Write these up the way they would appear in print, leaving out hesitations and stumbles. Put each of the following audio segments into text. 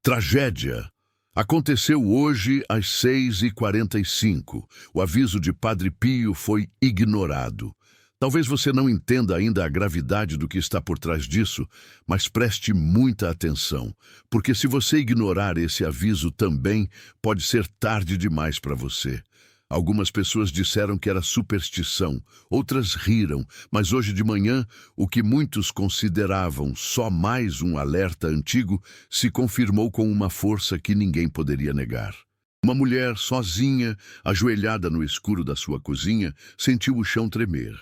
Tragédia. Aconteceu hoje às 6h45. O aviso de Padre Pio foi ignorado. Talvez você não entenda ainda a gravidade do que está por trás disso, mas preste muita atenção, porque se você ignorar esse aviso também, pode ser tarde demais para você. Algumas pessoas disseram que era superstição, outras riram, mas hoje de manhã, o que muitos consideravam só mais um alerta antigo se confirmou com uma força que ninguém poderia negar. Uma mulher sozinha, ajoelhada no escuro da sua cozinha, sentiu o chão tremer,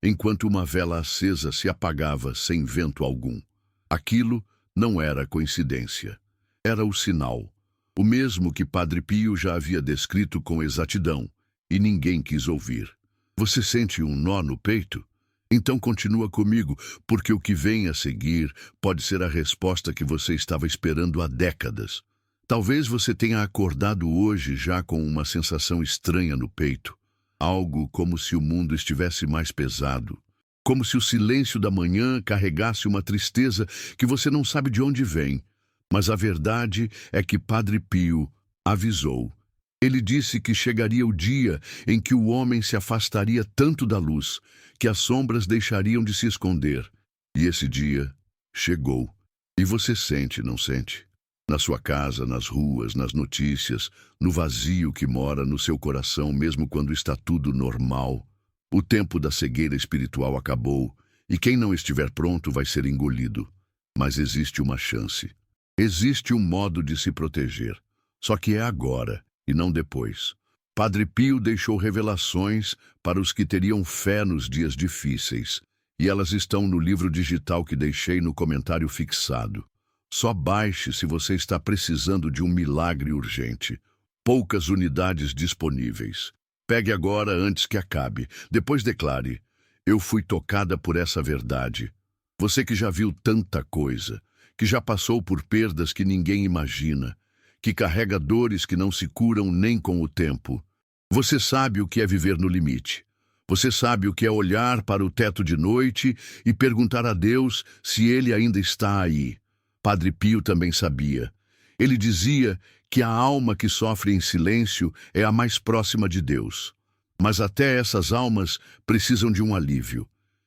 enquanto uma vela acesa se apagava sem vento algum. Aquilo não era coincidência. Era o sinal, o mesmo que Padre Pio já havia descrito com exatidão, e ninguém quis ouvir. Você sente um nó no peito? Então continua comigo, porque o que vem a seguir pode ser a resposta que você estava esperando há décadas. Talvez você tenha acordado hoje já com uma sensação estranha no peito, algo como se o mundo estivesse mais pesado, como se o silêncio da manhã carregasse uma tristeza que você não sabe de onde vem. Mas a verdade é que Padre Pio avisou. Ele disse que chegaria o dia em que o homem se afastaria tanto da luz, que as sombras deixariam de se esconder. E esse dia chegou. E você sente, não sente? Na sua casa, nas ruas, nas notícias, no vazio que mora no seu coração, mesmo quando está tudo normal. O tempo da cegueira espiritual acabou, e quem não estiver pronto vai ser engolido. Mas existe uma chance. Existe um modo de se proteger. Só que é agora, e não depois. Padre Pio deixou revelações para os que teriam fé nos dias difíceis, e elas estão no livro digital que deixei no comentário fixado. Só baixe se você está precisando de um milagre urgente. Poucas unidades disponíveis. Pegue agora antes que acabe. Depois declare: eu fui tocada por essa verdade. Você que já viu tanta coisa, que já passou por perdas que ninguém imagina, que carrega dores que não se curam nem com o tempo. Você sabe o que é viver no limite. Você sabe o que é olhar para o teto de noite e perguntar a Deus se Ele ainda está aí. Padre Pio também sabia. Ele dizia que a alma que sofre em silêncio é a mais próxima de Deus. Mas até essas almas precisam de um alívio.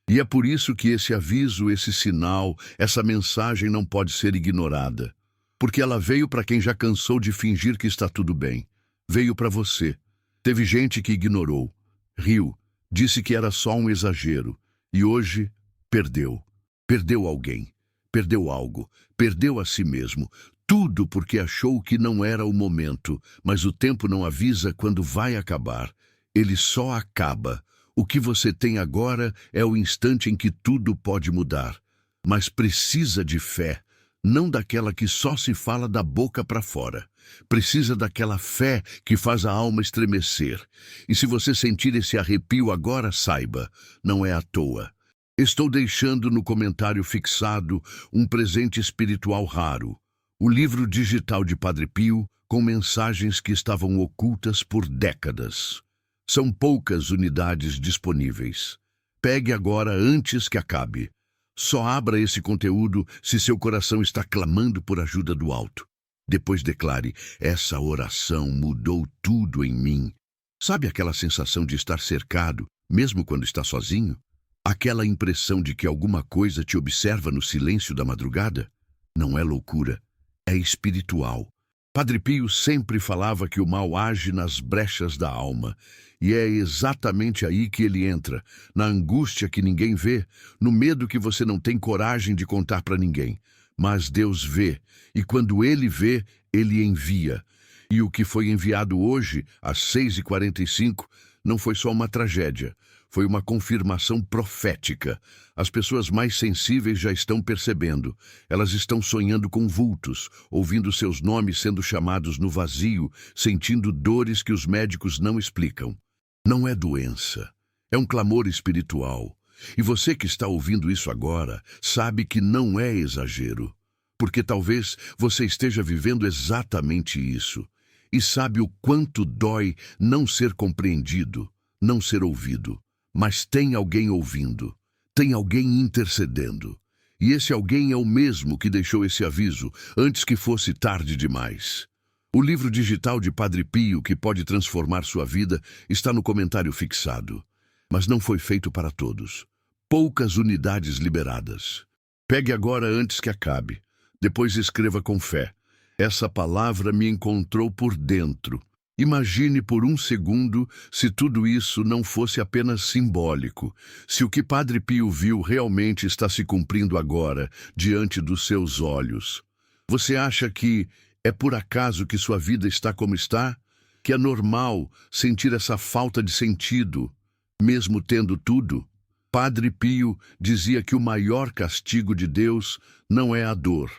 E é por isso que esse aviso, esse sinal, essa mensagem não pode ser ignorada. Porque ela veio para quem já cansou de fingir que está tudo bem. Veio para você. Teve gente que ignorou, riu, disse que era só um exagero. E hoje, perdeu. Perdeu alguém. Perdeu algo. Perdeu a si mesmo. Tudo porque achou que não era o momento. Mas o tempo não avisa quando vai acabar. Ele só acaba. O que você tem agora é o instante em que tudo pode mudar. Mas precisa de fé. Não daquela que só se fala da boca para fora. Precisa daquela fé que faz a alma estremecer. E se você sentir esse arrepio agora, saiba, não é à toa. Estou deixando no comentário fixado um presente espiritual raro. O livro digital de Padre Pio, com mensagens que estavam ocultas por décadas. São poucas unidades disponíveis. Pegue agora antes que acabe. Só abra esse conteúdo se seu coração está clamando por ajuda do alto. Depois declare: essa oração mudou tudo em mim. Sabe aquela sensação de estar cercado, mesmo quando está sozinho? Aquela impressão de que alguma coisa te observa no silêncio da madrugada? Não é loucura, é espiritual. Padre Pio sempre falava que o mal age nas brechas da alma, e é exatamente aí que ele entra, na angústia que ninguém vê, no medo que você não tem coragem de contar para ninguém. Mas Deus vê, e quando Ele vê, Ele envia. E o que foi enviado hoje, às 6h45, não foi só uma tragédia, foi uma confirmação profética. As pessoas mais sensíveis já estão percebendo. Elas estão sonhando com vultos, ouvindo seus nomes sendo chamados no vazio, sentindo dores que os médicos não explicam. Não é doença, é um clamor espiritual. E você que está ouvindo isso agora, sabe que não é exagero. Porque talvez você esteja vivendo exatamente isso. E sabe o quanto dói não ser compreendido, não ser ouvido. Mas tem alguém ouvindo, tem alguém intercedendo. E esse alguém é o mesmo que deixou esse aviso antes que fosse tarde demais. O livro digital de Padre Pio, que pode transformar sua vida, está no comentário fixado. Mas não foi feito para todos. Poucas unidades liberadas. Pegue agora antes que acabe. Depois escreva com fé. Essa palavra me encontrou por dentro. Imagine por um segundo se tudo isso não fosse apenas simbólico, se o que Padre Pio viu realmente está se cumprindo agora, diante dos seus olhos. Você acha que é por acaso que sua vida está como está? Que é normal sentir essa falta de sentido, mesmo tendo tudo? Padre Pio dizia que o maior castigo de Deus não é a dor,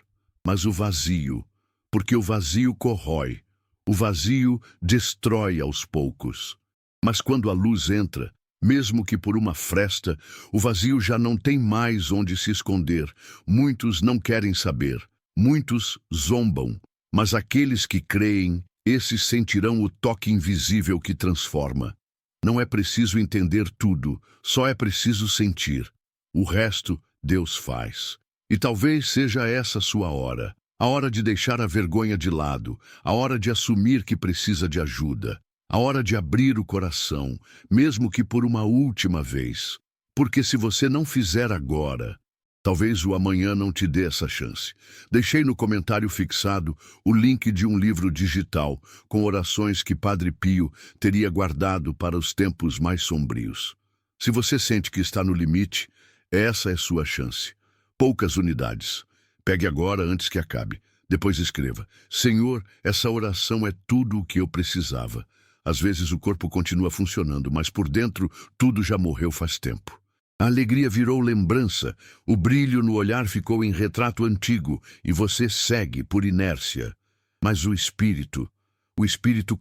mas o vazio, porque o vazio corrói. O vazio destrói aos poucos. Mas quando a luz entra, mesmo que por uma fresta, o vazio já não tem mais onde se esconder. Muitos não querem saber, muitos zombam. Mas aqueles que creem, esses sentirão o toque invisível que transforma. Não é preciso entender tudo, só é preciso sentir. O resto, Deus faz. E talvez seja essa sua hora. A hora de deixar a vergonha de lado, a hora de assumir que precisa de ajuda, a hora de abrir o coração, mesmo que por uma última vez. Porque se você não fizer agora, talvez o amanhã não te dê essa chance. Deixei no comentário fixado o link de um livro digital com orações que Padre Pio teria guardado para os tempos mais sombrios. Se você sente que está no limite, essa é sua chance. Poucas unidades. Pegue agora antes que acabe. Depois escreva: Senhor, essa oração é tudo o que eu precisava. Às vezes o corpo continua funcionando, mas por dentro tudo já morreu faz tempo. A alegria virou lembrança, o brilho no olhar ficou em retrato antigo e você segue por inércia. Mas o Espírito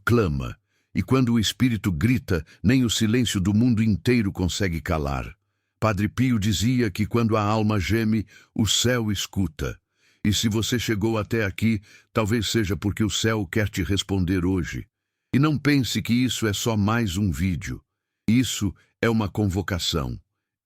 clama, e quando o Espírito grita, nem o silêncio do mundo inteiro consegue calar. Padre Pio dizia que quando a alma geme, o céu escuta. E se você chegou até aqui, talvez seja porque o céu quer te responder hoje. E não pense que isso é só mais um vídeo. Isso é uma convocação.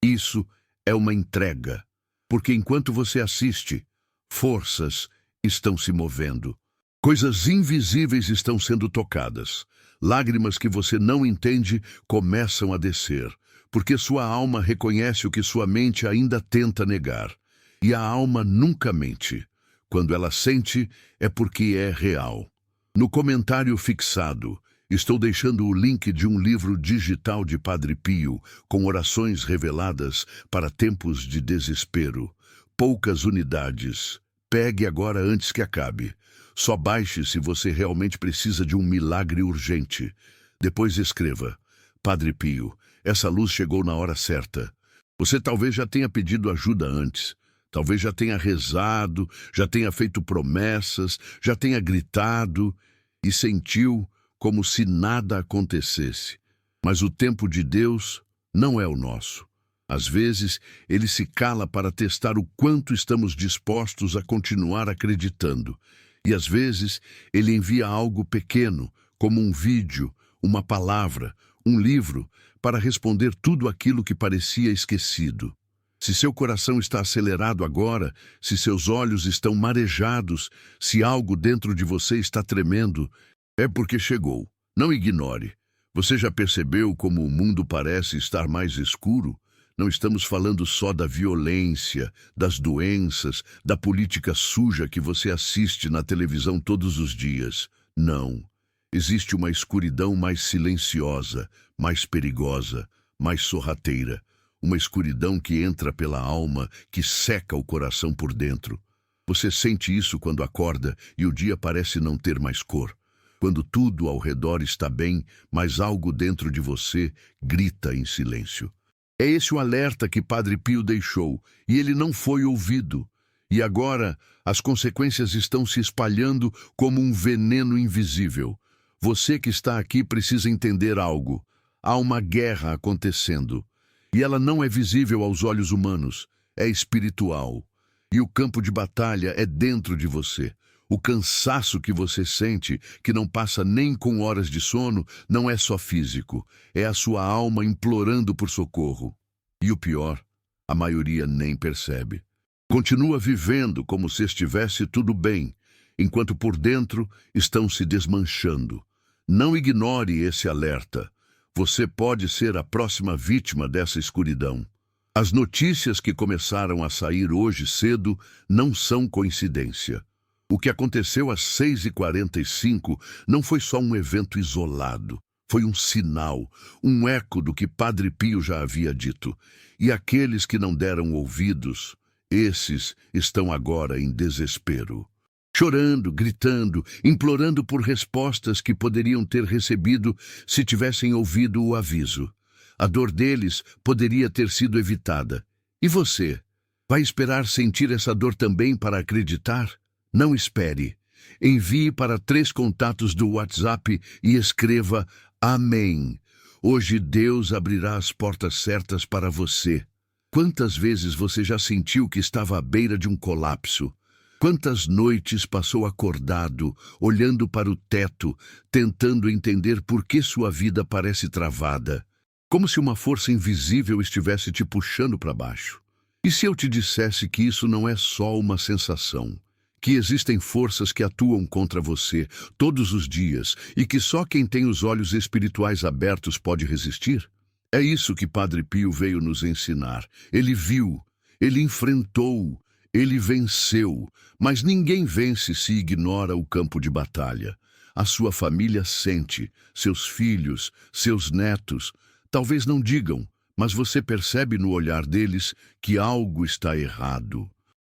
Isso é uma entrega. Porque enquanto você assiste, forças estão se movendo. Coisas invisíveis estão sendo tocadas. Lágrimas que você não entende começam a descer. Porque sua alma reconhece o que sua mente ainda tenta negar. E a alma nunca mente. Quando ela sente, é porque é real. No comentário fixado, estou deixando o link de um livro digital de Padre Pio, com orações reveladas para tempos de desespero. Poucas unidades. Pegue agora antes que acabe. Só baixe se você realmente precisa de um milagre urgente. Depois escreva: Padre Pio, essa luz chegou na hora certa. Você talvez já tenha pedido ajuda antes. Talvez já tenha rezado, já tenha feito promessas, já tenha gritado e sentiu como se nada acontecesse. Mas o tempo de Deus não é o nosso. Às vezes, ele se cala para testar o quanto estamos dispostos a continuar acreditando. E às vezes, ele envia algo pequeno, como um vídeo, uma palavra, um livro, para responder tudo aquilo que parecia esquecido. Se seu coração está acelerado agora, se seus olhos estão marejados, se algo dentro de você está tremendo, é porque chegou. Não ignore. Você já percebeu como o mundo parece estar mais escuro? Não estamos falando só da violência, das doenças, da política suja que você assiste na televisão todos os dias. Não. Existe uma escuridão mais silenciosa, mais perigosa, mais sorrateira. Uma escuridão que entra pela alma, que seca o coração por dentro. Você sente isso quando acorda e o dia parece não ter mais cor. Quando tudo ao redor está bem, mas algo dentro de você grita em silêncio. É esse o alerta que Padre Pio deixou, e ele não foi ouvido. E agora as consequências estão se espalhando como um veneno invisível. Você que está aqui precisa entender algo. Há uma guerra acontecendo. E ela não é visível aos olhos humanos, é espiritual. E o campo de batalha é dentro de você. O cansaço que você sente, que não passa nem com horas de sono, não é só físico. É a sua alma implorando por socorro. E o pior, a maioria nem percebe. Continua vivendo como se estivesse tudo bem, enquanto por dentro estão se desmanchando. Não ignore esse alerta. Você pode ser a próxima vítima dessa escuridão. As notícias que começaram a sair hoje cedo não são coincidência. O que aconteceu às 6h45 não foi só um evento isolado. Foi um sinal, um eco do que Padre Pio já havia dito. E aqueles que não deram ouvidos, esses estão agora em desespero. Chorando, gritando, implorando por respostas que poderiam ter recebido se tivessem ouvido o aviso. A dor deles poderia ter sido evitada. E você? Vai esperar sentir essa dor também para acreditar? Não espere. Envie para 3 contatos do WhatsApp e escreva Amém. Hoje Deus abrirá as portas certas para você. Quantas vezes você já sentiu que estava à beira de um colapso? Quantas noites passou acordado, olhando para o teto, tentando entender por que sua vida parece travada? Como se uma força invisível estivesse te puxando para baixo. E se eu te dissesse que isso não é só uma sensação? Que existem forças que atuam contra você todos os dias e que só quem tem os olhos espirituais abertos pode resistir? É isso que Padre Pio veio nos ensinar. Ele viu, ele enfrentou, ele venceu, mas ninguém vence se ignora o campo de batalha. A sua família sente, seus filhos, seus netos, talvez não digam, mas você percebe no olhar deles que algo está errado.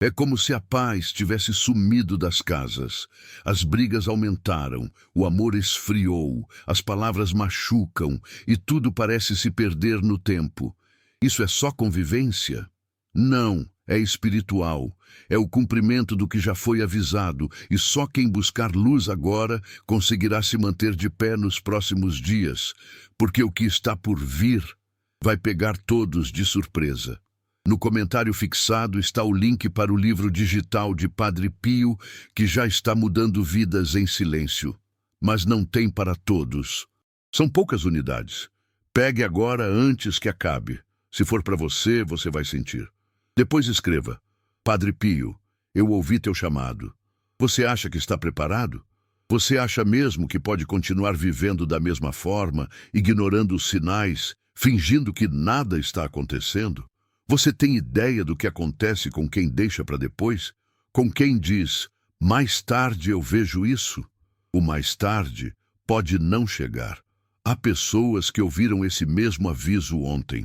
É como se a paz tivesse sumido das casas. As brigas aumentaram, o amor esfriou, as palavras machucam e tudo parece se perder no tempo. Isso é só convivência? Não, é espiritual. É o cumprimento do que já foi avisado e só quem buscar luz agora conseguirá se manter de pé nos próximos dias, porque o que está por vir vai pegar todos de surpresa. No comentário fixado está o link para o livro digital de Padre Pio, que já está mudando vidas em silêncio. Mas não tem para todos. São poucas unidades. Pegue agora antes que acabe. Se for para você, você vai sentir. Depois escreva: Padre Pio, eu ouvi teu chamado. Você acha que está preparado? Você acha mesmo que pode continuar vivendo da mesma forma, ignorando os sinais, fingindo que nada está acontecendo? Você tem ideia do que acontece com quem deixa para depois? Com quem diz, mais tarde eu vejo isso? O mais tarde pode não chegar. Há pessoas que ouviram esse mesmo aviso ontem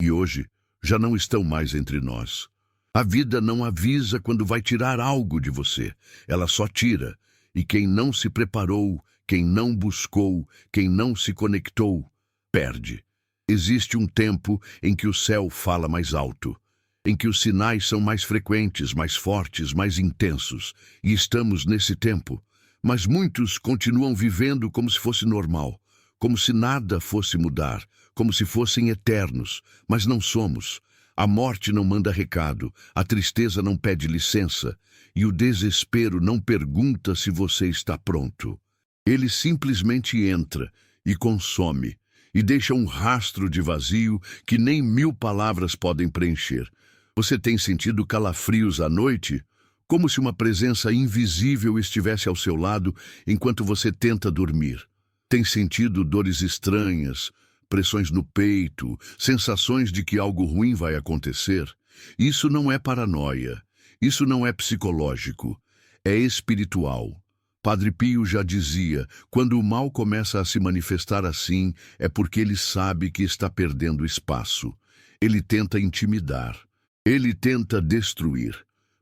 e hoje já não estão mais entre nós. A vida não avisa quando vai tirar algo de você. Ela só tira. E quem não se preparou, quem não buscou, quem não se conectou, perde. Existe um tempo em que o céu fala mais alto, em que os sinais são mais frequentes, mais fortes, mais intensos, e estamos nesse tempo. Mas muitos continuam vivendo como se fosse normal, como se nada fosse mudar, como se fossem eternos, mas não somos. A morte não manda recado, a tristeza não pede licença, e o desespero não pergunta se você está pronto. Ele simplesmente entra e consome, e deixa um rastro de vazio que nem 1000 palavras podem preencher. Você tem sentido calafrios à noite? Como se uma presença invisível estivesse ao seu lado enquanto você tenta dormir. Tem sentido dores estranhas, pressões no peito, sensações de que algo ruim vai acontecer? Isso não é paranoia, isso não é psicológico, é espiritual. Padre Pio já dizia, quando o mal começa a se manifestar assim, é porque ele sabe que está perdendo espaço. Ele tenta intimidar, ele tenta destruir,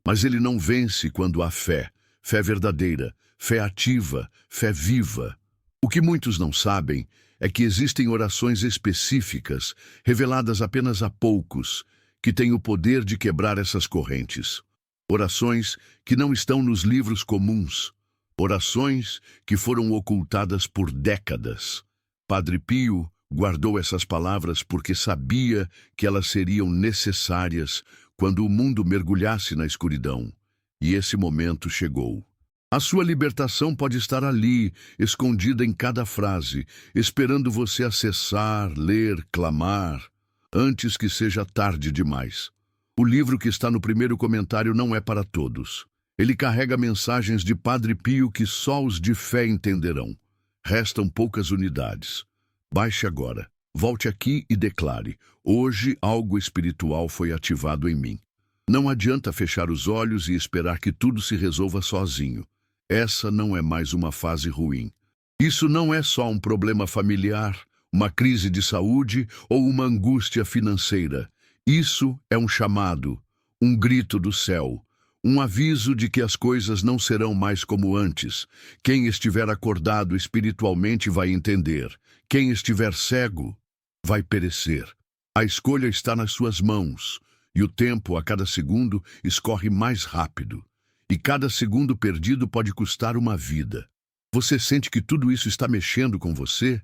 mas ele não vence quando há fé, fé verdadeira, fé ativa, fé viva. O que muitos não sabem é que existem orações específicas, reveladas apenas a poucos, que têm o poder de quebrar essas correntes. Orações que não estão nos livros comuns. Orações que foram ocultadas por décadas. Padre Pio guardou essas palavras porque sabia que elas seriam necessárias quando o mundo mergulhasse na escuridão. E esse momento chegou. A sua libertação pode estar ali, escondida em cada frase, esperando você acessar, ler, clamar, antes que seja tarde demais. O livro que está no primeiro comentário não é para todos. Ele carrega mensagens de Padre Pio que só os de fé entenderão. Restam poucas unidades. Baixe agora. Volte aqui e declare: hoje algo espiritual foi ativado em mim. Não adianta fechar os olhos e esperar que tudo se resolva sozinho. Essa não é mais uma fase ruim. Isso não é só um problema familiar, uma crise de saúde ou uma angústia financeira. Isso é um chamado, um grito do céu, um aviso de que as coisas não serão mais como antes. Quem estiver acordado espiritualmente vai entender. Quem estiver cego vai perecer. A escolha está nas suas mãos, e o tempo, a cada segundo, escorre mais rápido. E cada segundo perdido pode custar uma vida. Você sente que tudo isso está mexendo com você?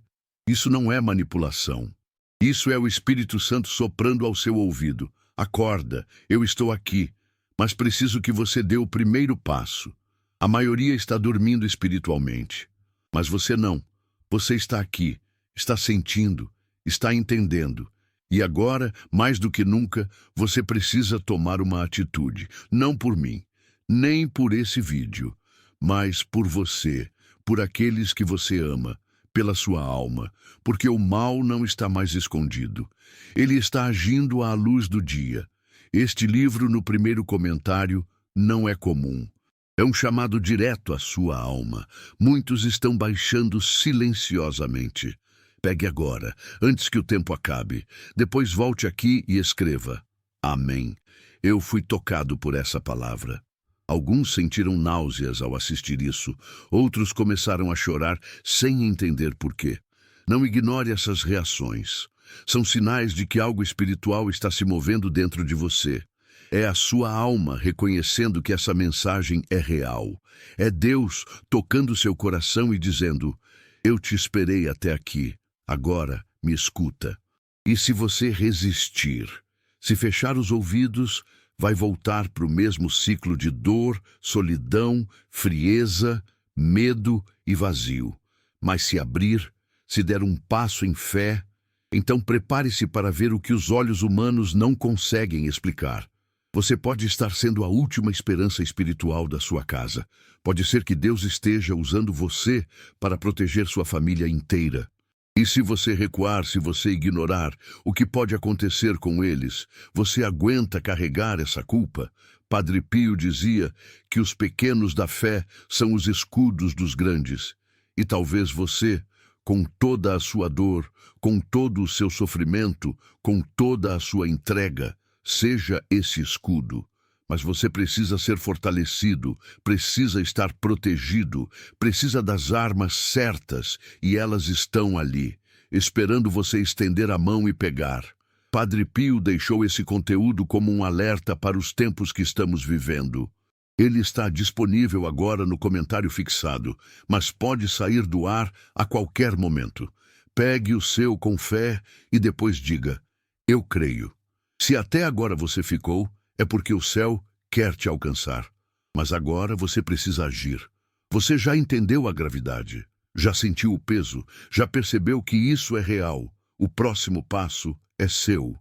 Isso não é manipulação. Isso é o Espírito Santo soprando ao seu ouvido. Acorda, eu estou aqui, mas preciso que você dê o primeiro passo. A maioria está dormindo espiritualmente, mas você não. Você está aqui, está sentindo, está entendendo. E agora, mais do que nunca, você precisa tomar uma atitude. Não por mim, nem por esse vídeo, mas por você, por aqueles que você ama, pela sua alma, porque o mal não está mais escondido. Ele está agindo à luz do dia. Este livro, no primeiro comentário, não é comum. É um chamado direto à sua alma. Muitos estão baixando silenciosamente. Pegue agora, antes que o tempo acabe. Depois volte aqui e escreva: Amém. Eu fui tocado por essa palavra. Alguns sentiram náuseas ao assistir isso. Outros começaram a chorar sem entender por quê. Não ignore essas reações. São sinais de que algo espiritual está se movendo dentro de você. É a sua alma reconhecendo que essa mensagem é real. É Deus tocando seu coração e dizendo: eu te esperei até aqui, agora me escuta. E se você resistir, se fechar os ouvidos, vai voltar para o mesmo ciclo de dor, solidão, frieza, medo e vazio. Mas se abrir, se der um passo em fé, então prepare-se para ver o que os olhos humanos não conseguem explicar. Você pode estar sendo a última esperança espiritual da sua casa. Pode ser que Deus esteja usando você para proteger sua família inteira. E se você recuar, se você ignorar o que pode acontecer com eles, você aguenta carregar essa culpa? Padre Pio dizia que os pequenos da fé são os escudos dos grandes. E talvez você, com toda a sua dor, com todo o seu sofrimento, com toda a sua entrega, seja esse escudo. Mas você precisa ser fortalecido, precisa estar protegido, precisa das armas certas, e elas estão ali, esperando você estender a mão e pegar. Padre Pio deixou esse conteúdo como um alerta para os tempos que estamos vivendo. Ele está disponível agora no comentário fixado, mas pode sair do ar a qualquer momento. Pegue o seu com fé e depois diga: eu creio. Se até agora você ficou, é porque o céu quer te alcançar. Mas agora você precisa agir. Você já entendeu a gravidade, já sentiu o peso, já percebeu que isso é real. O próximo passo é seu.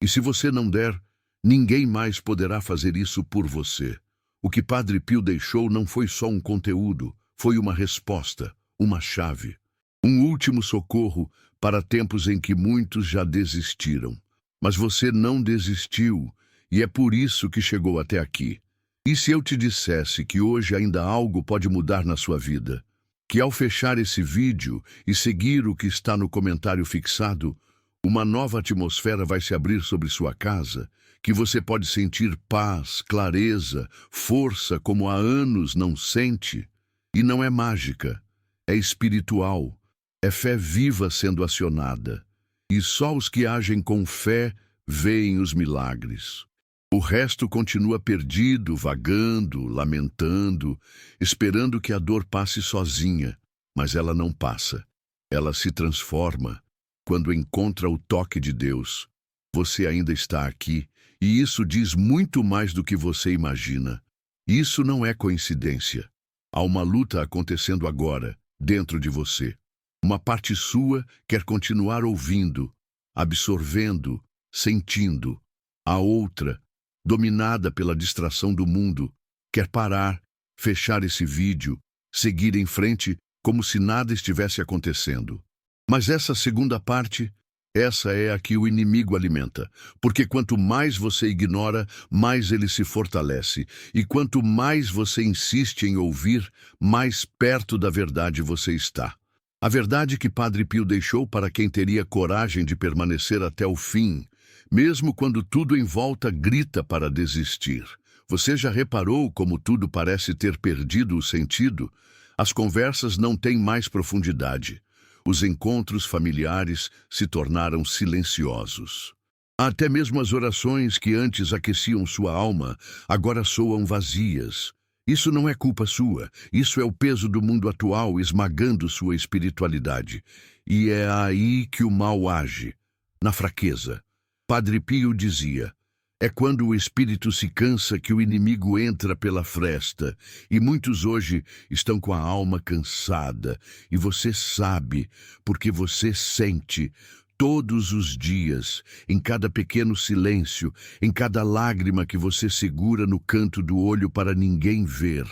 E se você não der, ninguém mais poderá fazer isso por você. O que Padre Pio deixou não foi só um conteúdo, foi uma resposta, uma chave. Um último socorro para tempos em que muitos já desistiram. Mas você não desistiu, e é por isso que chegou até aqui. E se eu te dissesse que hoje ainda algo pode mudar na sua vida? Que ao fechar esse vídeo e seguir o que está no comentário fixado, uma nova atmosfera vai se abrir sobre sua casa, que você pode sentir paz, clareza, força como há anos não sente. E não é mágica, é espiritual, é fé viva sendo acionada. E só os que agem com fé veem os milagres. O resto continua perdido, vagando, lamentando, esperando que a dor passe sozinha. Mas ela não passa. Ela se transforma. Quando encontra o toque de Deus, você ainda está aqui, e isso diz muito mais do que você imagina. Isso não é coincidência. Há uma luta acontecendo agora, dentro de você. Uma parte sua quer continuar ouvindo, absorvendo, sentindo. A outra dominada pela distração do mundo, quer parar, fechar esse vídeo, seguir em frente como se nada estivesse acontecendo. Mas essa segunda parte, essa é a que o inimigo alimenta, porque quanto mais você ignora, mais ele se fortalece, e quanto mais você insiste em ouvir, mais perto da verdade você está. A verdade que Padre Pio deixou para quem teria coragem de permanecer até o fim, mesmo quando tudo em volta grita para desistir. Você já reparou como tudo parece ter perdido o sentido? As conversas não têm mais profundidade. Os encontros familiares se tornaram silenciosos. Até mesmo as orações que antes aqueciam sua alma, agora soam vazias. Isso não é culpa sua, isso é o peso do mundo atual esmagando sua espiritualidade. E é aí que o mal age, na fraqueza. Padre Pio dizia: é quando o espírito se cansa que o inimigo entra pela fresta, e muitos hoje estão com a alma cansada, e você sabe, porque você sente, todos os dias, em cada pequeno silêncio, em cada lágrima que você segura no canto do olho para ninguém ver.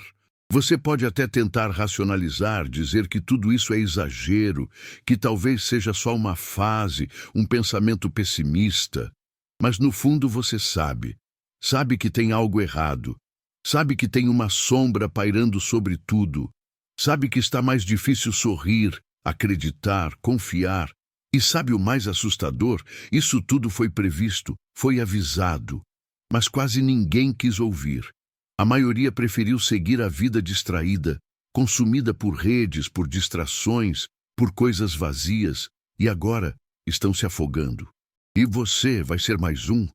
Você pode até tentar racionalizar, dizer que tudo isso é exagero, que talvez seja só uma fase, um pensamento pessimista. Mas no fundo você sabe que tem algo errado, sabe que tem uma sombra pairando sobre tudo, sabe que está mais difícil sorrir, acreditar, confiar. E sabe o mais assustador? Isso tudo foi previsto, foi avisado, mas quase ninguém quis ouvir. A maioria preferiu seguir a vida distraída, consumida por redes, por distrações, por coisas vazias, e agora estão se afogando. E você vai ser mais um?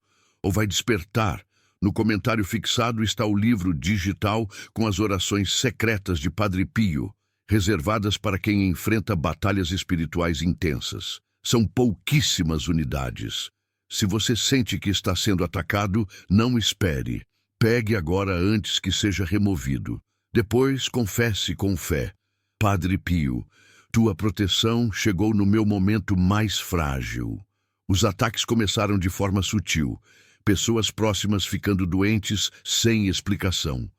Ou vai despertar? No comentário fixado está o livro digital com as orações secretas de Padre Pio, reservadas para quem enfrenta batalhas espirituais intensas. São pouquíssimas unidades. Se você sente que está sendo atacado, não espere. Pegue agora antes que seja removido. Depois, confesse com fé: Padre Pio, tua proteção chegou no meu momento mais frágil. Os ataques começaram de forma sutil, pessoas próximas ficando doentes sem explicação.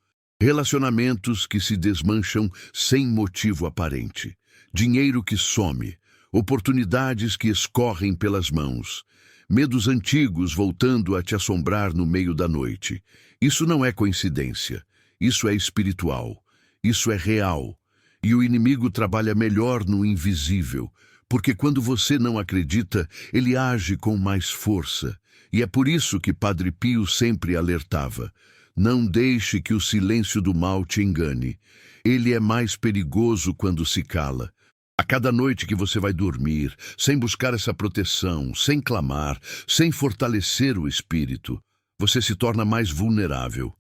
Relacionamentos que se desmancham sem motivo aparente. Dinheiro que some. Oportunidades que escorrem pelas mãos. Medos antigos voltando a te assombrar no meio da noite. Isso não é coincidência. Isso é espiritual. Isso é real. E o inimigo trabalha melhor no invisível, porque quando você não acredita, ele age com mais força. E é por isso que Padre Pio sempre alertava: não deixe que o silêncio do mal te engane. Ele é mais perigoso quando se cala. A cada noite que você vai dormir, sem buscar essa proteção, sem clamar, sem fortalecer o espírito, você se torna mais vulnerável.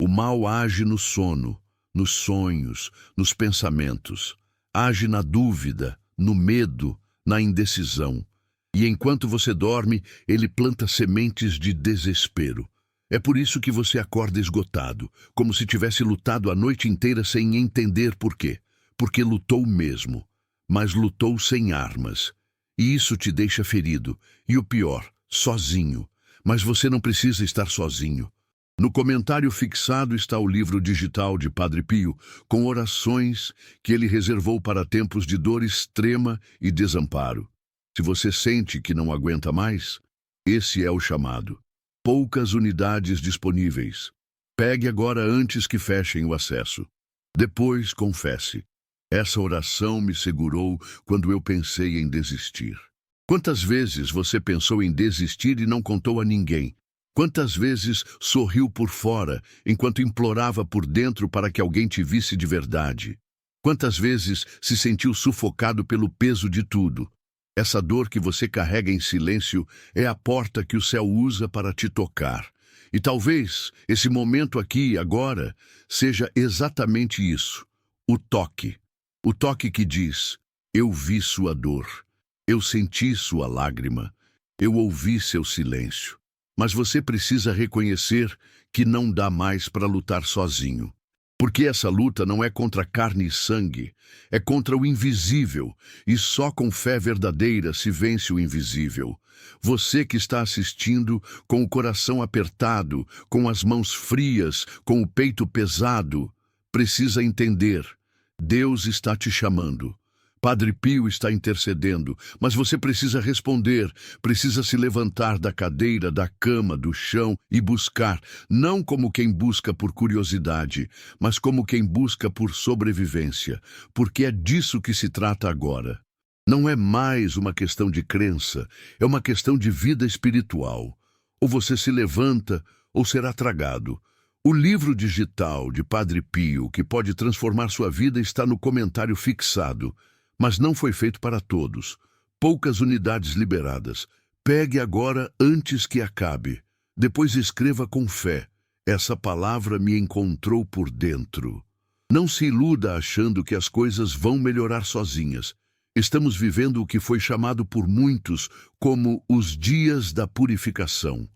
O mal age no sono, nos sonhos, nos pensamentos. Age na dúvida, no medo, na indecisão. E enquanto você dorme, ele planta sementes de desespero. É por isso que você acorda esgotado, como se tivesse lutado a noite inteira sem entender por quê. Porque lutou mesmo, mas lutou sem armas. E isso te deixa ferido. E o pior, sozinho. Mas você não precisa estar sozinho. No comentário fixado está o livro digital de Padre Pio, com orações que ele reservou para tempos de dor extrema e desamparo. Se você sente que não aguenta mais, esse é o chamado. Poucas unidades disponíveis. Pegue agora antes que fechem o acesso. Depois, confesse: essa oração me segurou quando eu pensei em desistir. Quantas vezes você pensou em desistir e não contou a ninguém? Quantas vezes sorriu por fora, enquanto implorava por dentro para que alguém te visse de verdade? Quantas vezes se sentiu sufocado pelo peso de tudo? Essa dor que você carrega em silêncio é a porta que o céu usa para te tocar. E talvez esse momento aqui, agora, seja exatamente isso. O toque. O toque que diz: eu vi sua dor. Eu senti sua lágrima. Eu ouvi seu silêncio. Mas você precisa reconhecer que não dá mais para lutar sozinho. Porque essa luta não é contra carne e sangue, é contra o invisível, e só com fé verdadeira se vence o invisível. Você que está assistindo com o coração apertado, com as mãos frias, com o peito pesado, precisa entender: Deus está te chamando. Padre Pio está intercedendo, mas você precisa responder, precisa se levantar da cadeira, da cama, do chão e buscar, não como quem busca por curiosidade, mas como quem busca por sobrevivência, porque é disso que se trata agora. Não é mais uma questão de crença, é uma questão de vida espiritual. Ou você se levanta, ou será tragado. O livro digital de Padre Pio, que pode transformar sua vida, está no comentário fixado. Mas não foi feito para todos. Poucas unidades liberadas. Pegue agora antes que acabe. Depois escreva com fé: essa palavra me encontrou por dentro. Não se iluda achando que as coisas vão melhorar sozinhas. Estamos vivendo o que foi chamado por muitos como os dias da purificação.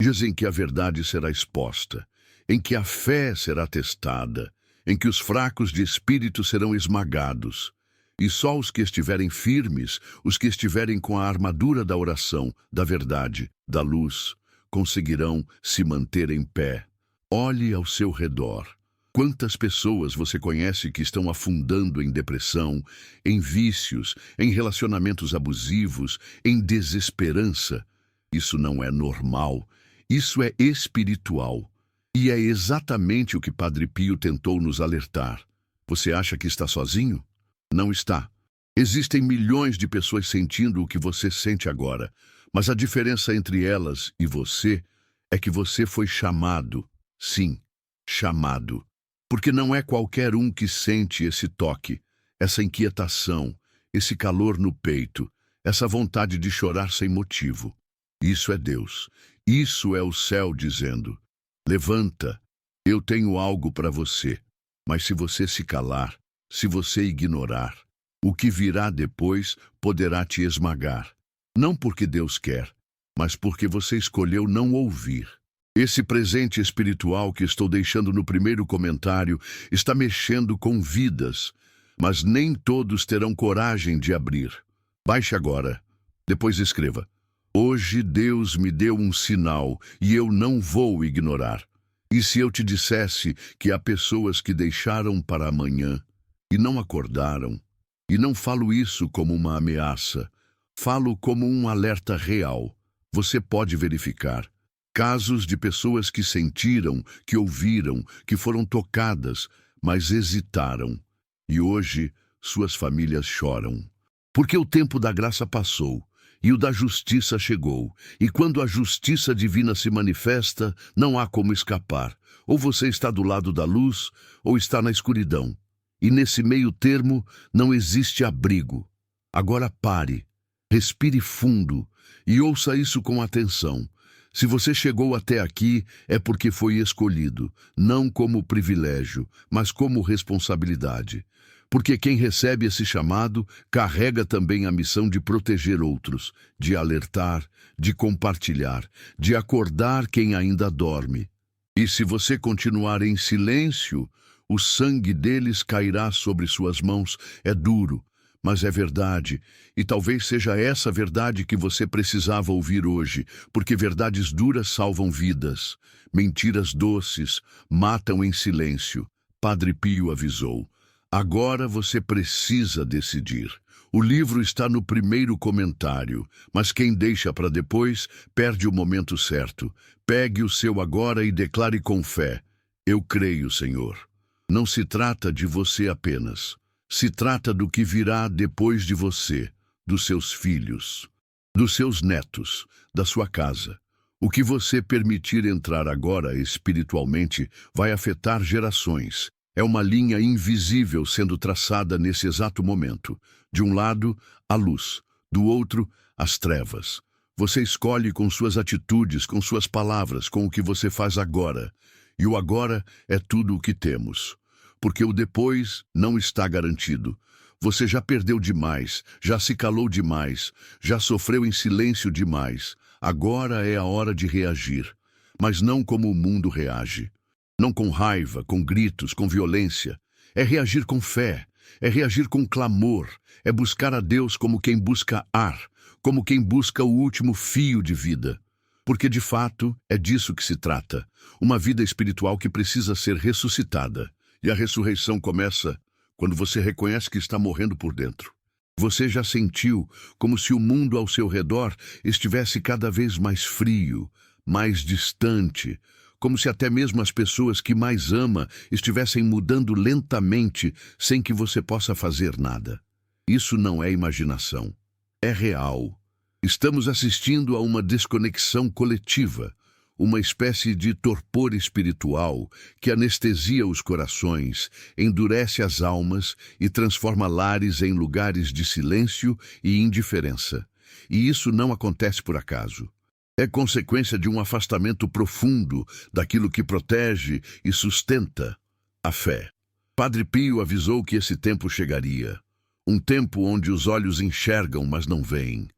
Dias em que a verdade será exposta, em que a fé será testada, em que os fracos de espírito serão esmagados. E só os que estiverem firmes, os que estiverem com a armadura da oração, da verdade, da luz, conseguirão se manter em pé. Olhe ao seu redor. Quantas pessoas você conhece que estão afundando em depressão, em vícios, em relacionamentos abusivos, em desesperança? Isso não é normal, isso é espiritual. E é exatamente o que Padre Pio tentou nos alertar. Você acha que está sozinho? Não está. Existem milhões de pessoas sentindo o que você sente agora, mas a diferença entre elas e você é que você foi chamado. Sim, chamado. Porque não é qualquer um que sente esse toque, essa inquietação, esse calor no peito, essa vontade de chorar sem motivo. Isso é Deus. Isso é o céu dizendo: levanta, eu tenho algo para você. Mas se você se calar, se você ignorar, o que virá depois poderá te esmagar. Não porque Deus quer, mas porque você escolheu não ouvir. Esse presente espiritual que estou deixando no primeiro comentário está mexendo com vidas, mas nem todos terão coragem de abrir. Baixe agora, depois escreva: hoje Deus me deu um sinal e eu não vou ignorar. E se eu te dissesse que há pessoas que deixaram para amanhã e não acordaram? E não falo isso como uma ameaça, falo como um alerta real. Você pode verificar casos de pessoas que sentiram, que ouviram, que foram tocadas, mas hesitaram. E hoje suas famílias choram. Porque o tempo da graça passou e o da justiça chegou. E quando a justiça divina se manifesta, não há como escapar. Ou você está do lado da luz, ou está na escuridão. E nesse meio termo não existe abrigo. Agora pare, respire fundo e ouça isso com atenção. Se você chegou até aqui, é porque foi escolhido, não como privilégio, mas como responsabilidade. Porque quem recebe esse chamado carrega também a missão de proteger outros, de alertar, de compartilhar, de acordar quem ainda dorme. E se você continuar em silêncio, o sangue deles cairá sobre suas mãos. É duro, mas é verdade. E talvez seja essa verdade que você precisava ouvir hoje, porque verdades duras salvam vidas. Mentiras doces matam em silêncio. Padre Pio avisou. Agora você precisa decidir. O livro está no primeiro comentário, mas quem deixa para depois perde o momento certo. Pegue o seu agora e declare com fé: eu creio, Senhor. Não se trata de você apenas. Se trata do que virá depois de você, dos seus filhos, dos seus netos, da sua casa. O que você permitir entrar agora espiritualmente vai afetar gerações. É uma linha invisível sendo traçada nesse exato momento. De um lado, a luz, do outro, as trevas. Você escolhe com suas atitudes, com suas palavras, com o que você faz agora. E o agora é tudo o que temos. Porque o depois não está garantido. Você já perdeu demais, já se calou demais, já sofreu em silêncio demais. Agora é a hora de reagir, mas não como o mundo reage. Não com raiva, com gritos, com violência. É reagir com fé, é reagir com clamor, é buscar a Deus como quem busca ar, como quem busca o último fio de vida. Porque, de fato, é disso que se trata. Uma vida espiritual que precisa ser ressuscitada. E a ressurreição começa quando você reconhece que está morrendo por dentro. Você já sentiu como se o mundo ao seu redor estivesse cada vez mais frio, mais distante, como se até mesmo as pessoas que mais ama estivessem mudando lentamente sem que você possa fazer nada. Isso não é imaginação. É real. Estamos assistindo a uma desconexão coletiva, uma espécie de torpor espiritual que anestesia os corações, endurece as almas e transforma lares em lugares de silêncio e indiferença. E isso não acontece por acaso. É consequência de um afastamento profundo daquilo que protege e sustenta a fé. Padre Pio avisou que esse tempo chegaria. Um tempo onde os olhos enxergam, mas não veem.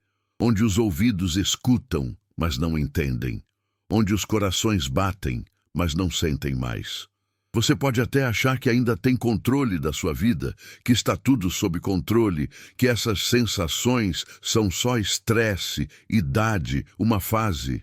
Onde os ouvidos escutam, mas não entendem. Onde os corações batem, mas não sentem mais. Você pode até achar que ainda tem controle da sua vida, que está tudo sob controle, que essas sensações são só estresse, idade, uma fase.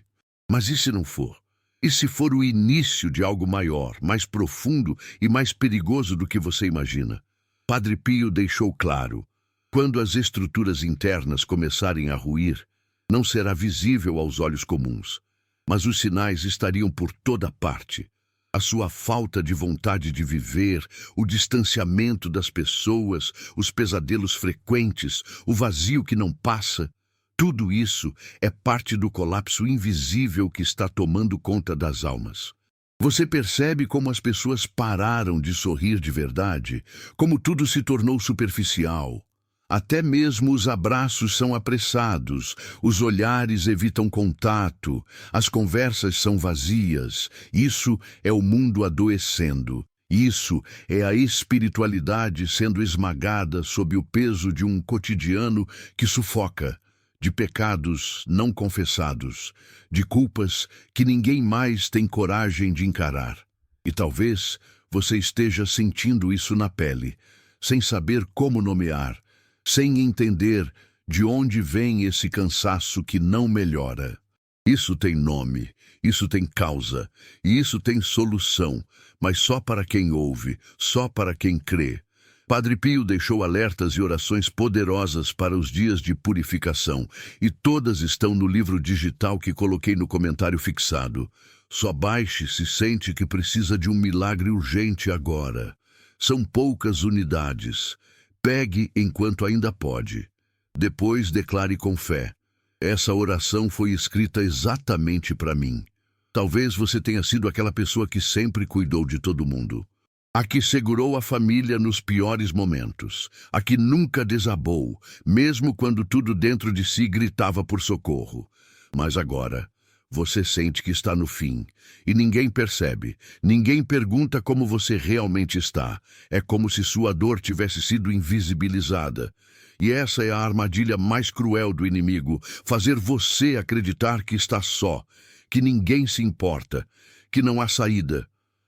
Mas e se não for? E se for o início de algo maior, mais profundo e mais perigoso do que você imagina? Padre Pio deixou claro: quando as estruturas internas começarem a ruir, não será visível aos olhos comuns, mas os sinais estariam por toda parte. A sua falta de vontade de viver, o distanciamento das pessoas, os pesadelos frequentes, o vazio que não passa, tudo isso é parte do colapso invisível que está tomando conta das almas. Você percebe como as pessoas pararam de sorrir de verdade, como tudo se tornou superficial. Até mesmo os abraços são apressados, os olhares evitam contato, as conversas são vazias. Isso é o mundo adoecendo. Isso é a espiritualidade sendo esmagada sob o peso de um cotidiano que sufoca, de pecados não confessados, de culpas que ninguém mais tem coragem de encarar. E talvez você esteja sentindo isso na pele, sem saber como nomear, sem entender de onde vem esse cansaço que não melhora. Isso tem nome, isso tem causa, e isso tem solução, mas só para quem ouve, só para quem crê. Padre Pio deixou alertas e orações poderosas para os dias de purificação, e todas estão no livro digital que coloquei no comentário fixado. Só baixe se sente que precisa de um milagre urgente agora. São poucas unidades. Pegue enquanto ainda pode. Depois declare com fé: essa oração foi escrita exatamente para mim. Talvez você tenha sido aquela pessoa que sempre cuidou de todo mundo. A que segurou a família nos piores momentos. A que nunca desabou, mesmo quando tudo dentro de si gritava por socorro. Mas agora, você sente que está no fim, e ninguém percebe, ninguém pergunta como você realmente está. É como se sua dor tivesse sido invisibilizada. E essa é a armadilha mais cruel do inimigo, fazer você acreditar que está só, que ninguém se importa, que não há saída.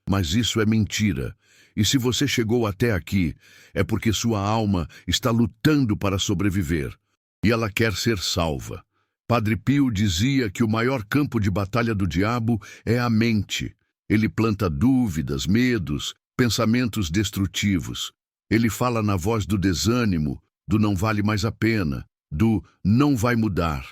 Mas isso é mentira. E se você chegou até aqui, é porque sua alma está lutando para sobreviver, e ela quer ser salva. Padre Pio dizia que o maior campo de batalha do diabo é a mente. Ele planta dúvidas, medos, pensamentos destrutivos. Ele fala na voz do desânimo, do não vale mais a pena, do não vai mudar.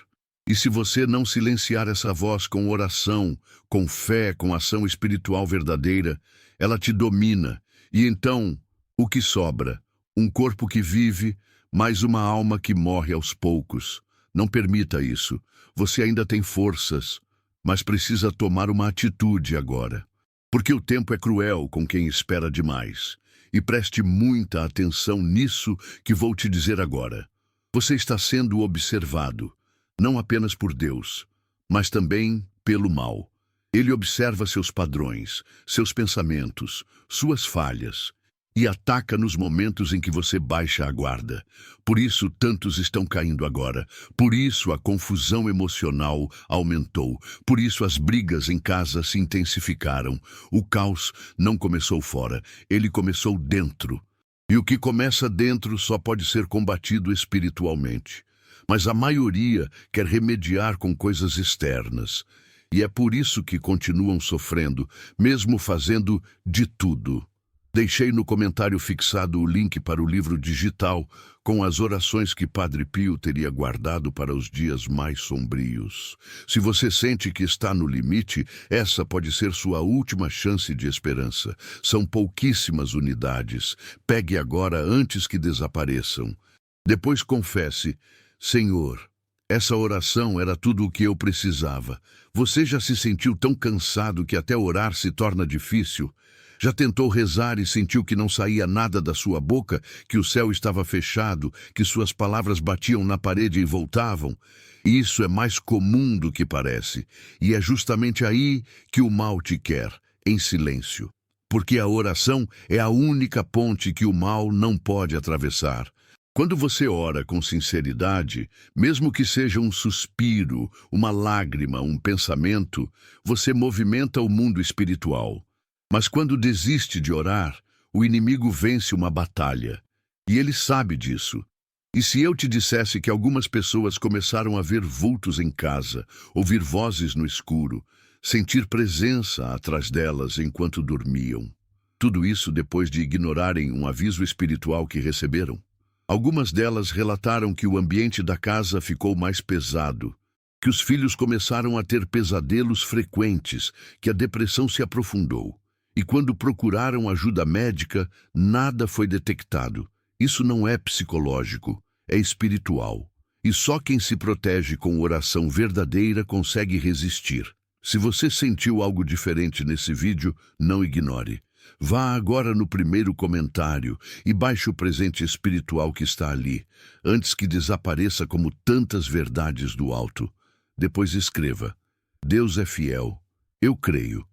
E se você não silenciar essa voz com oração, com fé, com ação espiritual verdadeira, ela te domina. E então, o que sobra? Um corpo que vive, mais uma alma que morre aos poucos. Não permita isso. Você ainda tem forças, mas precisa tomar uma atitude agora. Porque o tempo é cruel com quem espera demais. E preste muita atenção nisso que vou te dizer agora. Você está sendo observado, não apenas por Deus, mas também pelo mal. Ele observa seus padrões, seus pensamentos, suas falhas. e ataca nos momentos em que você baixa a guarda. Por isso, tantos estão caindo agora. Por isso, a confusão emocional aumentou. Por isso, as brigas em casa se intensificaram. O caos não começou fora, ele começou dentro. E o que começa dentro só pode ser combatido espiritualmente. Mas a maioria quer remediar com coisas externas. E é por isso que continuam sofrendo, mesmo fazendo de tudo. Deixei no comentário fixado o link para o livro digital com as orações que Padre Pio teria guardado para os dias mais sombrios. Se você sente que está no limite, essa pode ser sua última chance de esperança. São pouquíssimas unidades. Pegue agora antes que desapareçam. Depois confesse: Senhor, essa oração era tudo o que eu precisava. Você já se sentiu tão cansado que até orar se torna difícil? Já tentou rezar e sentiu que não saía nada da sua boca, que o céu estava fechado, que suas palavras batiam na parede e voltavam? Isso é mais comum do que parece, e é justamente aí que o mal te quer, em silêncio. Porque a oração é a única ponte que o mal não pode atravessar. Quando você ora com sinceridade, mesmo que seja um suspiro, uma lágrima, um pensamento, você movimenta o mundo espiritual. Mas quando desiste de orar, o inimigo vence uma batalha. E ele sabe disso. E se eu te dissesse que algumas pessoas começaram a ver vultos em casa, ouvir vozes no escuro, sentir presença atrás delas enquanto dormiam? Tudo isso depois de ignorarem um aviso espiritual que receberam. Algumas delas relataram que o ambiente da casa ficou mais pesado, que os filhos começaram a ter pesadelos frequentes, que a depressão se aprofundou. E quando procuraram ajuda médica, nada foi detectado. Isso não é psicológico, é espiritual. E só quem se protege com oração verdadeira consegue resistir. Se você sentiu algo diferente nesse vídeo, não ignore. Vá agora no primeiro comentário e baixe o presente espiritual que está ali, antes que desapareça como tantas verdades do alto. Depois escreva: Deus é fiel. Eu creio.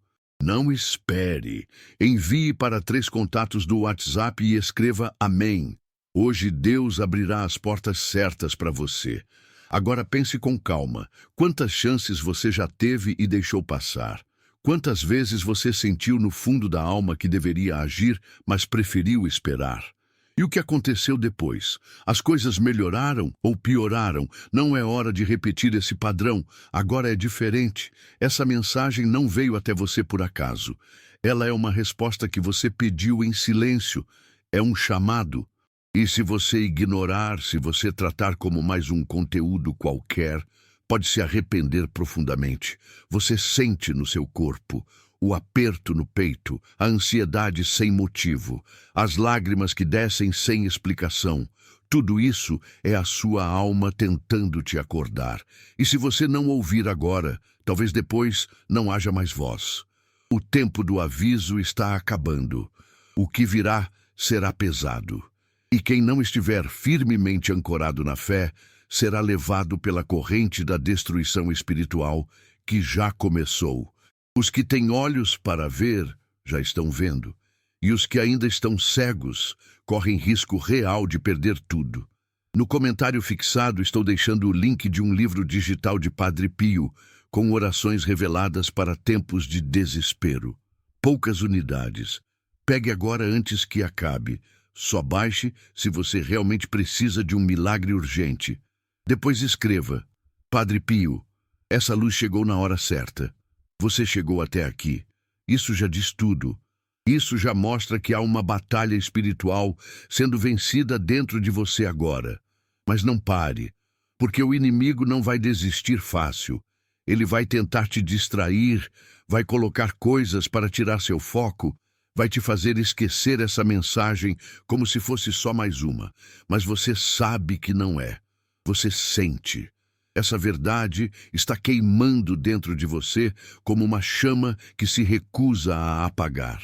Não espere. Envie para 3 contatos do WhatsApp e escreva Amém. Hoje Deus abrirá as portas certas para você. Agora pense com calma. Quantas chances você já teve e deixou passar? Quantas vezes você sentiu no fundo da alma que deveria agir, mas preferiu esperar? E o que aconteceu depois? As coisas melhoraram ou pioraram? Não é hora de repetir esse padrão. Agora é diferente. Essa mensagem não veio até você por acaso. Ela é uma resposta que você pediu em silêncio. É um chamado. E se você ignorar, se você tratar como mais um conteúdo qualquer, pode se arrepender profundamente. Você sente no seu corpo o aperto no peito, a ansiedade sem motivo, as lágrimas que descem sem explicação. Tudo isso é a sua alma tentando te acordar. E se você não ouvir agora, talvez depois não haja mais voz. O tempo do aviso está acabando. O que virá será pesado. E quem não estiver firmemente ancorado na fé, será levado pela corrente da destruição espiritual que já começou. Os que têm olhos para ver já estão vendo, e os que ainda estão cegos correm risco real de perder tudo. No comentário fixado estou deixando o link de um livro digital de Padre Pio, com orações reveladas para tempos de desespero. Poucas unidades. Pegue agora antes que acabe. Só baixe se você realmente precisa de um milagre urgente. Depois escreva: Padre Pio, essa luz chegou na hora certa. Você chegou até aqui. Isso já diz tudo. Isso já mostra que há uma batalha espiritual sendo vencida dentro de você agora. Mas não pare, porque o inimigo não vai desistir fácil. Ele vai tentar te distrair, vai colocar coisas para tirar seu foco, vai te fazer esquecer essa mensagem como se fosse só mais uma. Mas você sabe que não é. Você sente. Essa verdade está queimando dentro de você como uma chama que se recusa a apagar.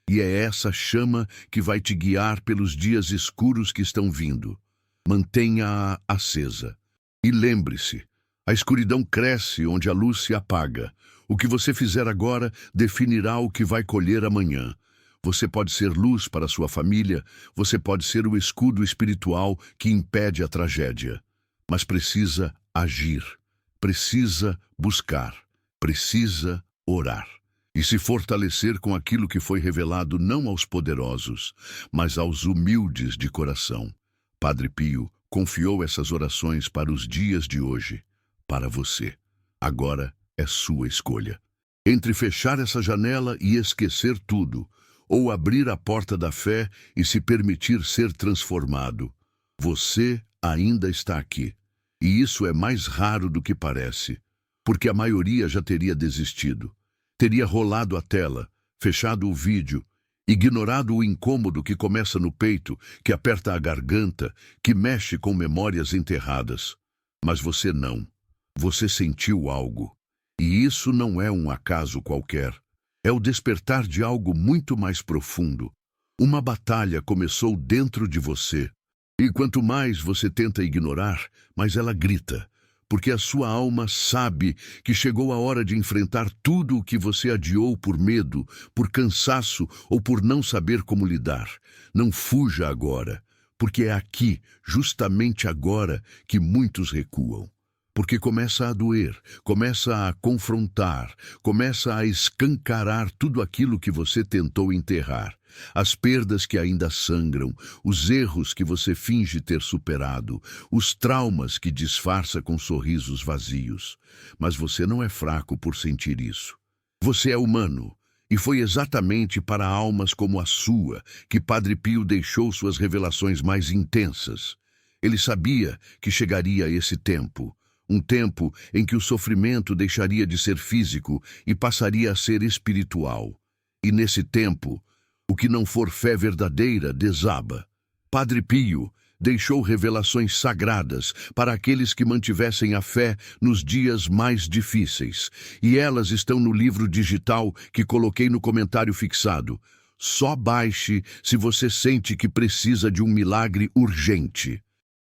E é essa chama que vai te guiar pelos dias escuros que estão vindo. Mantenha-a acesa. E lembre-se, a escuridão cresce onde a luz se apaga. O que você fizer agora definirá o que vai colher amanhã. Você pode ser luz para sua família, você pode ser o escudo espiritual que impede a tragédia. Mas precisa agir, precisa buscar, precisa orar. E se fortalecer com aquilo que foi revelado não aos poderosos, mas aos humildes de coração. Padre Pio confiou essas orações para os dias de hoje, para você. Agora é sua escolha. Entre fechar essa janela e esquecer tudo, ou abrir a porta da fé e se permitir ser transformado. Você ainda está aqui. E isso é mais raro do que parece, porque a maioria já teria desistido. Teria rolado a tela, fechado o vídeo, ignorado o incômodo que começa no peito, que aperta a garganta, que mexe com memórias enterradas. Mas você não. Você sentiu algo. E isso não é um acaso qualquer. É o despertar de algo muito mais profundo. Uma batalha começou dentro de você. E quanto mais você tenta ignorar, mais ela grita. Porque a sua alma sabe que chegou a hora de enfrentar tudo o que você adiou por medo, por cansaço ou por não saber como lidar. Não fuja agora, porque é aqui, justamente agora, que muitos recuam. Porque começa a doer, começa a confrontar, começa a escancarar tudo aquilo que você tentou enterrar. As perdas que ainda sangram, os erros que você finge ter superado, os traumas que disfarça com sorrisos vazios. Mas você não é fraco por sentir isso. Você é humano, e foi exatamente para almas como a sua que Padre Pio deixou suas revelações mais intensas. Ele sabia que chegaria esse tempo. Um tempo em que o sofrimento deixaria de ser físico e passaria a ser espiritual. E nesse tempo, o que não for fé verdadeira desaba. Padre Pio deixou revelações sagradas para aqueles que mantivessem a fé nos dias mais difíceis. E elas estão no livro digital que coloquei no comentário fixado. Só baixe se você sente que precisa de um milagre urgente.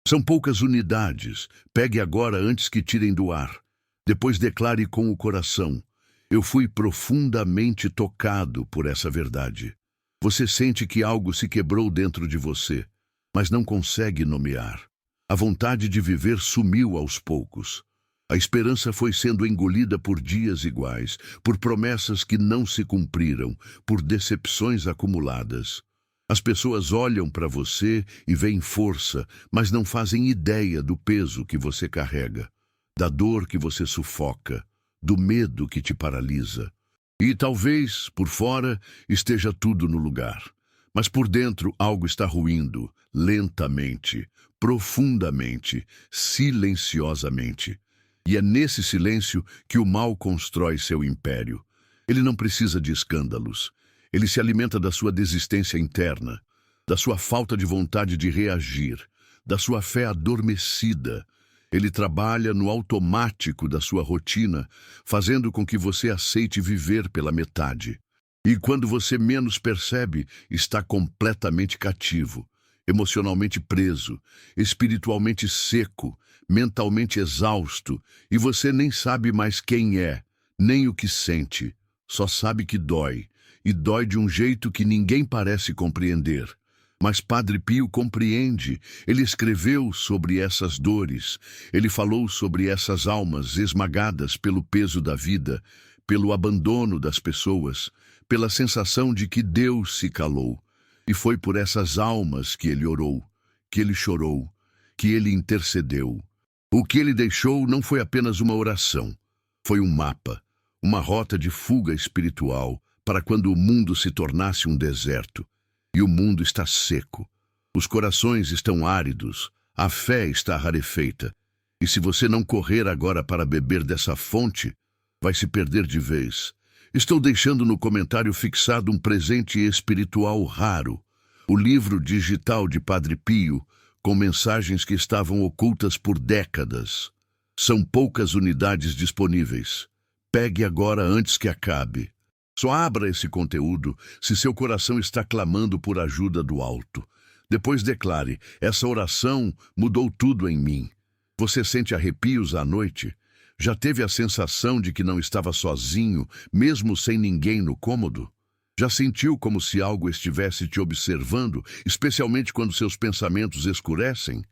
São poucas unidades. Pegue agora antes que tirem do ar. Depois declare com o coração. Eu fui profundamente tocado por essa verdade. Você sente que algo se quebrou dentro de você, mas não consegue nomear. A vontade de viver sumiu aos poucos. A esperança foi sendo engolida por dias iguais, por promessas que não se cumpriram, por decepções acumuladas. As pessoas olham para você e veem força, mas não fazem ideia do peso que você carrega, da dor que você sufoca, do medo que te paralisa. E talvez, por fora, esteja tudo no lugar, mas por dentro algo está ruindo, lentamente, profundamente, silenciosamente. E é nesse silêncio que o mal constrói seu império. Ele não precisa de escândalos. Ele se alimenta da sua desistência interna, da sua falta de vontade de reagir, da sua fé adormecida. Ele trabalha no automático da sua rotina, fazendo com que você aceite viver pela metade. E quando você menos percebe, está completamente cativo, emocionalmente preso, espiritualmente seco, mentalmente exausto, e você nem sabe mais quem é, nem o que sente, só sabe que dói. E dói de um jeito que ninguém parece compreender. Mas Padre Pio compreende. Ele escreveu sobre essas dores. Ele falou sobre essas almas esmagadas pelo peso da vida, pelo abandono das pessoas, pela sensação de que Deus se calou. E foi por essas almas que ele orou, que ele chorou, que ele intercedeu. O que ele deixou não foi apenas uma oração. Foi um mapa, uma rota de fuga espiritual, para quando o mundo se tornasse um deserto. E o mundo está seco. Os corações estão áridos. A fé está rarefeita. E se você não correr agora para beber dessa fonte, vai se perder de vez. Estou deixando no comentário fixado um presente espiritual raro. O livro digital de Padre Pio, com mensagens que estavam ocultas por décadas. São poucas unidades disponíveis. Pegue agora antes que acabe. Só abra esse conteúdo se seu coração está clamando por ajuda do alto. Depois declare, essa oração mudou tudo em mim. Você sente arrepios à noite? Já teve a sensação de que não estava sozinho, mesmo sem ninguém no cômodo? Já sentiu como se algo estivesse te observando, especialmente quando seus pensamentos escurecem?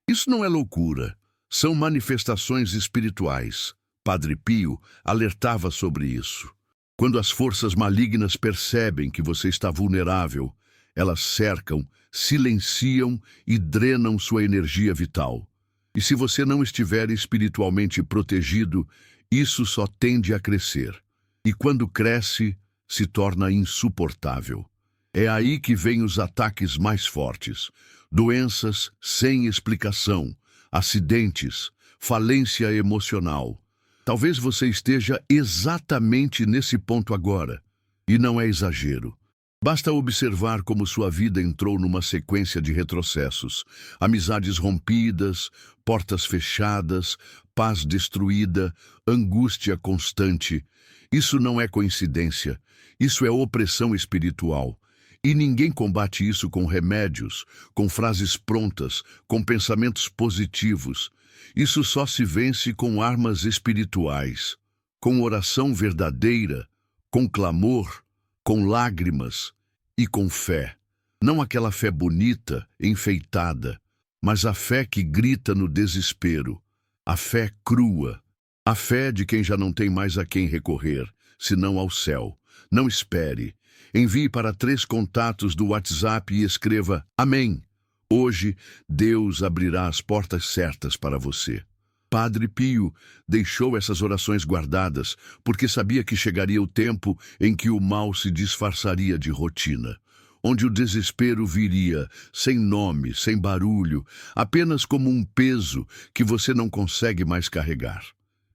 Isso não é loucura. São manifestações espirituais. Padre Pio alertava sobre isso. Quando as forças malignas percebem que você está vulnerável, elas cercam, silenciam e drenam sua energia vital. E se você não estiver espiritualmente protegido, isso só tende a crescer. E quando cresce, se torna insuportável. É aí que vêm os ataques mais fortes. Doenças sem explicação, acidentes, falência emocional. Talvez você esteja exatamente nesse ponto agora. E não é exagero. Basta observar como sua vida entrou numa sequência de retrocessos. Amizades rompidas, portas fechadas, paz destruída, angústia constante. Isso não é coincidência. Isso é opressão espiritual. E ninguém combate isso com remédios, com frases prontas, com pensamentos positivos. Isso só se vence com armas espirituais, com oração verdadeira, com clamor, com lágrimas e com fé. Não aquela fé bonita, enfeitada, mas a fé que grita no desespero, a fé crua, a fé de quem já não tem mais a quem recorrer, senão ao céu. Não espere. Envie para 3 contatos do WhatsApp e escreva Amém. Hoje, Deus abrirá as portas certas para você. Padre Pio deixou essas orações guardadas porque sabia que chegaria o tempo em que o mal se disfarçaria de rotina, onde o desespero viria, sem nome, sem barulho, apenas como um peso que você não consegue mais carregar.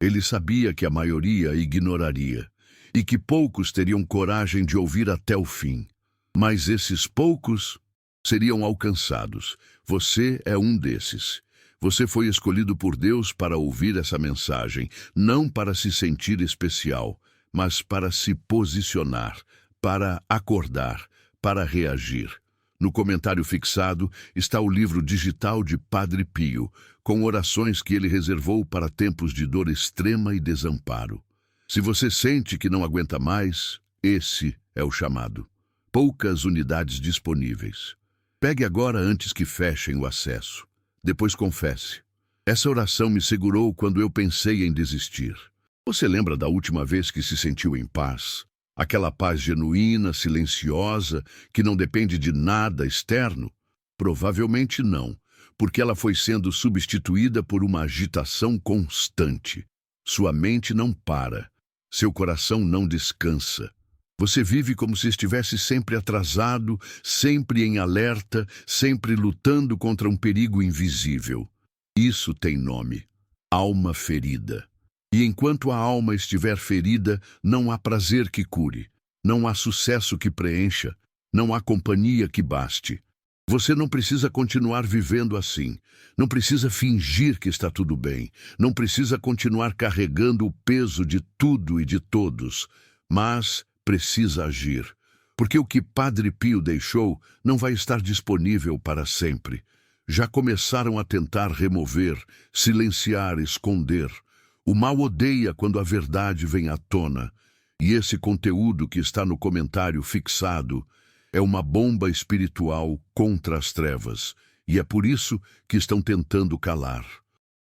Ele sabia que a maioria ignoraria e que poucos teriam coragem de ouvir até o fim. Mas esses poucos seriam alcançados. Você é um desses. Você foi escolhido por Deus para ouvir essa mensagem, não para se sentir especial, mas para se posicionar, para acordar, para reagir. No comentário fixado está o livro digital de Padre Pio, com orações que ele reservou para tempos de dor extrema e desamparo. Se você sente que não aguenta mais, esse é o chamado. Poucas unidades disponíveis. Pegue agora antes que fechem o acesso. Depois confesse. Essa oração me segurou quando eu pensei em desistir. Você lembra da última vez que se sentiu em paz? Aquela paz genuína, silenciosa, que não depende de nada externo? Provavelmente não, porque ela foi sendo substituída por uma agitação constante. Sua mente não para. Seu coração não descansa. Você vive como se estivesse sempre atrasado, sempre em alerta, sempre lutando contra um perigo invisível. Isso tem nome: alma ferida. E enquanto a alma estiver ferida, não há prazer que cure, não há sucesso que preencha, não há companhia que baste. Você não precisa continuar vivendo assim, não precisa fingir que está tudo bem, não precisa continuar carregando o peso de tudo e de todos, mas precisa agir, porque o que Padre Pio deixou não vai estar disponível para sempre. Já começaram a tentar remover, silenciar, esconder. O mal odeia quando a verdade vem à tona, e esse conteúdo que está no comentário fixado é uma bomba espiritual contra as trevas, e é por isso que estão tentando calar.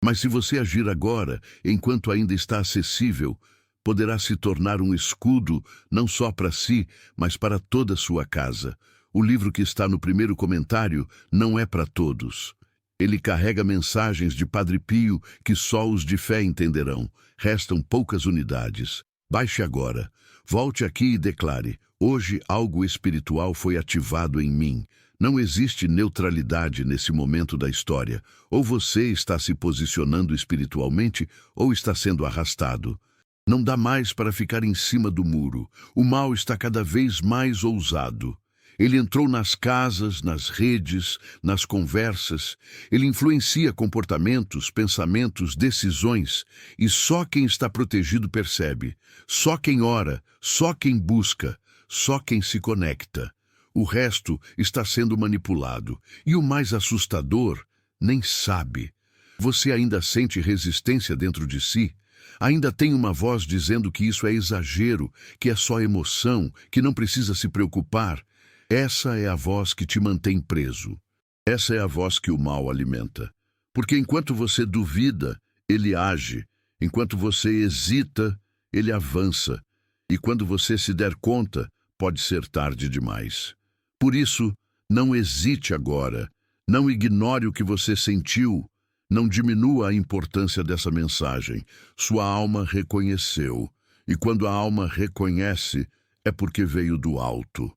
Mas se você agir agora, enquanto ainda está acessível, poderá se tornar um escudo não só para si, mas para toda a sua casa. O livro que está no primeiro comentário não é para todos. Ele carrega mensagens de Padre Pio que só os de fé entenderão. Restam poucas unidades. Baixe agora. Volte aqui e declare: hoje algo espiritual foi ativado em mim. Não existe neutralidade nesse momento da história. Ou você está se posicionando espiritualmente, ou está sendo arrastado. Não dá mais para ficar em cima do muro. O mal está cada vez mais ousado. Ele entrou nas casas, nas redes, nas conversas. Ele influencia comportamentos, pensamentos, decisões. E só quem está protegido percebe. Só quem ora, só quem busca, só quem se conecta. O resto está sendo manipulado. E o mais assustador, nem sabe. Você ainda sente resistência dentro de si? Ainda tem uma voz dizendo que isso é exagero, que é só emoção, que não precisa se preocupar. Essa é a voz que te mantém preso. Essa é a voz que o mal alimenta. Porque enquanto você duvida, ele age. Enquanto você hesita, ele avança. E quando você se der conta, pode ser tarde demais. Por isso, não hesite agora. Não ignore o que você sentiu. Não diminua a importância dessa mensagem. Sua alma reconheceu. E quando a alma reconhece, é porque veio do alto.